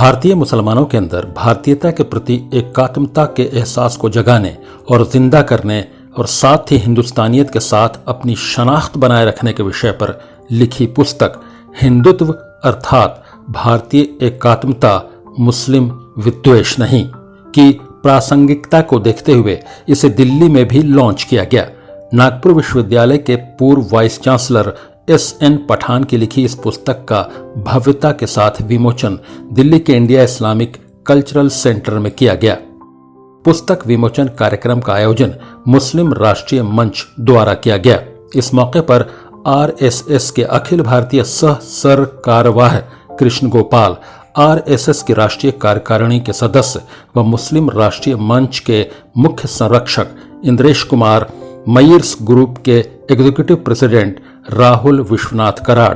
भारतीय मुसलमानों के अंदर भारतीयता के प्रति एकात्मता के एहसास को जगाने और जिंदा करने और साथ ही हिंदुस्तानियत के साथ अपनी शनाख्त बनाए रखने के विषय पर लिखी पुस्तक हिंदुत्व अर्थात भारतीय एकात्मता मुस्लिम विद्वेष नहीं की प्रासंगिकता को देखते हुए इसे दिल्ली में भी लॉन्च किया गया। नागपुर विश्वविद्यालय के पूर्व वाइस चांसलर एस.एन. पठान की लिखी इस पुस्तक का भव्यता के साथ विमोचन दिल्ली के इंडिया इस्लामिक कल्चरल सेंटर में किया गया। पुस्तक विमोचन कार्यक्रम का आयोजन मुस्लिम राष्ट्रीय मंच द्वारा किया गया। इस मौके पर आरएसएस के अखिल भारतीय सह सरकारवाह कृष्ण गोपाल, आरएसएस की राष्ट्रीय कार्यकारिणी के सदस्य व मुस्लिम राष्ट्रीय मंच के मुख्य संरक्षक इंद्रेश कुमार, मयर्स ग्रुप के एग्जीक्यूटिव प्रेसिडेंट राहुल विश्वनाथ कराड़,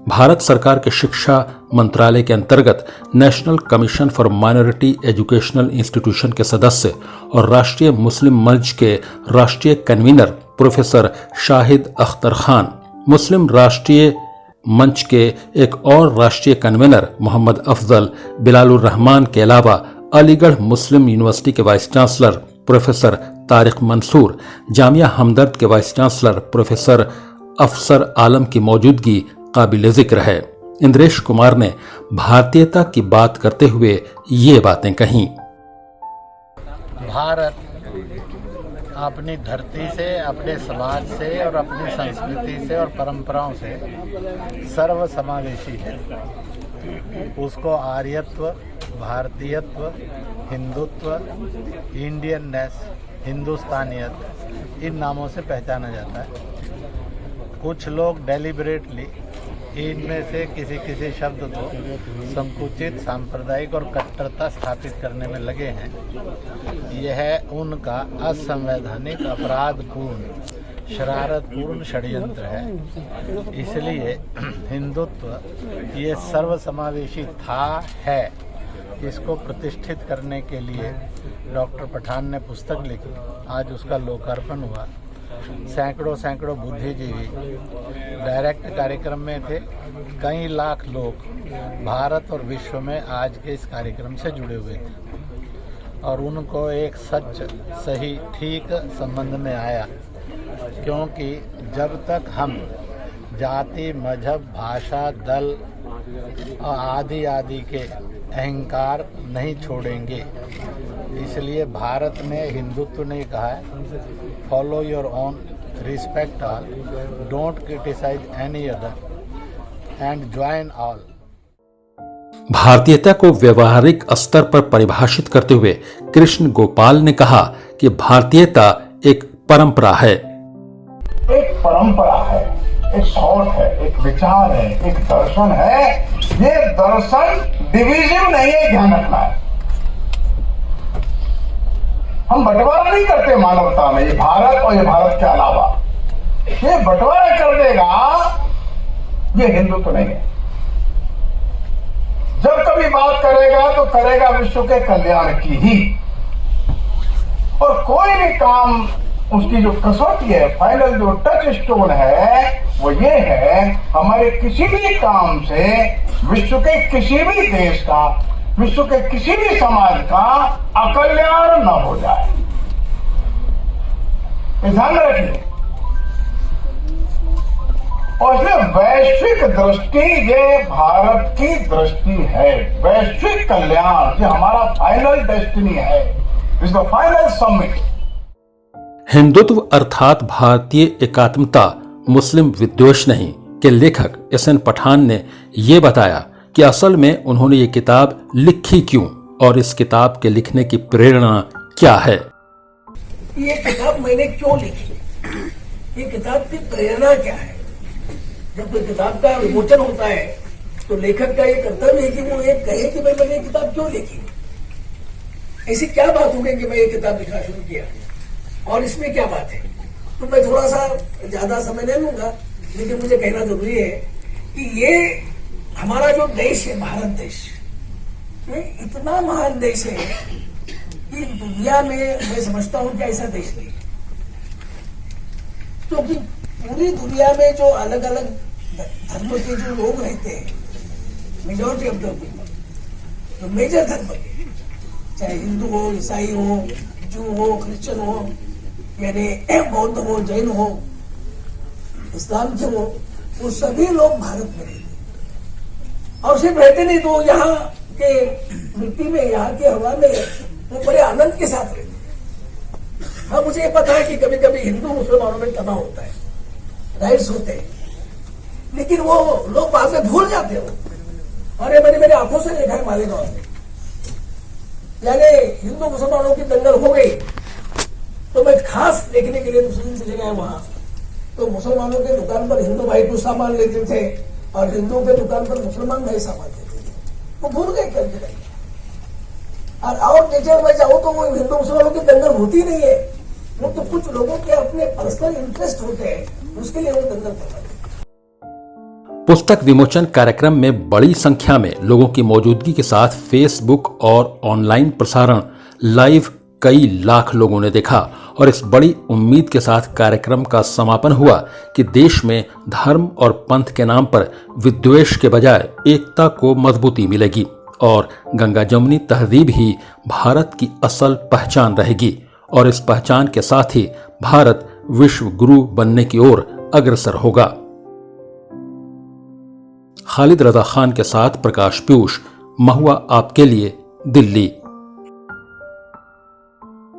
भारत सरकार के शिक्षा मंत्रालय के अंतर्गत national commission for minority educational institution के सदस्य और राष्ट्रीय मुस्लिम मंच के राष्ट्रीय कन्वीनर प्रोफेसर शाहिद अख्तर खान, मुस्लिम राष्ट्रीय मंच के एक और राष्ट्रीय कन्वीनर मोहम्मद अफजल बिलालुर रहमान के अलावा अलीगढ़ मुस्लिम यूनिवर्सिटी के vice chancellor professor Tariq Mansoor, Jamia Hamdard के वाइस चांसलर प्रोफेसर अफसर आलम की मौजूदगी काबिल जिक्र है। इंद्रेश कुमार ने भारतीयता की बात करते हुए ये बातें कहीं। भारत अपनी धरती से, अपने समाज से और अपनी संस्कृति से और परंपराओं से सर्वसमावेशी है। उसको आर्यत्व, भारतीयत्व, हिंदुत्व, इंडियननेस, हिंदुस्तानियत इन नामों से पहचाना जाता है। कुछ लोग डेलिबरेटली इनमें से किसी किसी शब्द को संकुचित, सांप्रदायिक और कट्टरता स्थापित करने में लगे हैं। यह उनका असंवैधानिक, अपराधपूर्ण, शरारतपूर्ण षड्यंत्र है। इसलिए हिंदुत्व ये सर्वसमावेशी है, इसको प्रतिष्ठित करने के लिए डॉक्टर पठान ने पुस्तक लिखी। आज उसका लोकार्पण हुआ। सैकड़ों बुद्धिजीवी डायरेक्ट कार्यक्रम में थे। कई लाख लोग भारत और विश्व में आज के इस कार्यक्रम से जुड़े हुए थे और उनको एक सच, सही, ठीक संबंध में आया, क्योंकि जब तक हम जाति, मजहब, भाषा, दल आदि के अहंकार नहीं छोड़ेंगे, इसलिए भारत में हिंदुत्व ने कहा है follow your own, respect all, don't criticise any other and join all. भारतीयता को व्यवहारिक स्तर पर परिभाषित करते हुए कृष्ण गोपाल ने कहा कि भारतीयता एक परंपरा है। एक परंपरा है, एक सोच है, एक विचार है, एक दर्शन है। ये दर्शन डिविजन नहीं है, ध्यान रखना है। हम बंटवारा नहीं करते मानवता में, ये भारत और ये भारत के अलावा। ये बंटवारा कर देगा, ये हिंदुत्व नहीं है। जब कभी बात करेगा तो करेगा विश्व के कल्याण की ही, और कोई भी काम उसकी जो कसौटी है, फाइनल जो टच स्टोन है, वो ये है हमारे किसी भी काम से विश्व के किसी भी देश का, विश्व के किसी भी समाज का अकल्याण न हो जाए। ध्यान रखिए। और इसलिए वैश्विक दृष्टि ये भारत की दृष्टि है। वैश्विक कल्याण ये हमारा फाइनल डेस्टिनी है, is the final summit. Hindutva अर्थात भारतीय एकात्मता मुस्लिम विद्वेष नहीं के लेखक एस.एन. पठान ने ये बताया कि असल में उन्होंने ये किताब लिखी क्यों और इस किताब के लिखने की प्रेरणा क्या है। ये किताब मैंने क्यों लिखी, ये किताब की प्रेरणा क्या है। जब कोई किताब का विमोचन होता है तो लेखक का ये कर्तव्य है कि वो ये कहे कि भाई मैंने ये किताब क्यों लिखी, ऐसी क्या बात हो गई कि मैं ये किताब लिखना शुरू किया और इसमें क्या बात है। तो मैं थोड़ा सा ज्यादा समय नहीं लूंगा, लेकिन मुझे कहना जरूरी है कि ये हमारा जो देश है, भारत देश, ये इतना महान देश है कि दुनिया में मैं समझता हूं कि ऐसा देश नहीं, क्योंकि पूरी दुनिया में जो अलग अलग धर्म के जो लोग रहते हैं, मेजॉरिटी ऑफ द पीपल, जो मेजर धर्म के, चाहे हिंदू हो, ईसाई हो, जू हो, क्रिश्चियन हो, यानी बौद्ध हो, जैन हो, इस्लाम के हो, वो सभी लोग भारत में रहते और सिर्फ रहते नहीं तो यहाँ के मिट्टी में, यहाँ की हवा में वो बड़े आनंद के साथ रहते। हाँ, मुझे ये पता है कि कभी कभी हिंदू मुसलमानों में तनाव होता है, राइट्स होते हैं, लेकिन वो लोग बाद में भूल जाते हो। अरे मैंने मेरी आंखों से देखा है मालेगांव में, यानी हिंदू मुसलमानों की दंगल हो गई तो मैं खास देखने के लिए मुस्लिम चले गए वहां, तो मुसलमानों के दुकान पर हिंदू भाई कुछ सामान लेते थे और हिंदुओं के दुकान पर मुसलमान भाई सामान लेते थे, वो भूल गए करके। और नेचर में जाओ तो वो हिंदू मुसलमानों की दंगल होती नहीं है, वो तो कुछ लोगों के अपने पर्सनल इंटरेस्ट होते हैं, उसके लिए वो दंगल करते हैं। पुस्तक विमोचन कार्यक्रम में बड़ी संख्या में लोगों की मौजूदगी के साथ फेसबुक और ऑनलाइन प्रसारण लाइव कई लाख लोगों ने देखा और इस बड़ी उम्मीद के साथ कार्यक्रम का समापन हुआ कि देश में धर्म और पंथ के नाम पर विद्वेष के बजाय एकता को मजबूती मिलेगी और गंगा जमुनी तहजीब ही भारत की असल पहचान रहेगी और इस पहचान के साथ ही भारत विश्व गुरु बनने की ओर अग्रसर होगा। खालिद रजा खान के साथ प्रकाश पीयूष, महुआ आपके लिए, दिल्ली।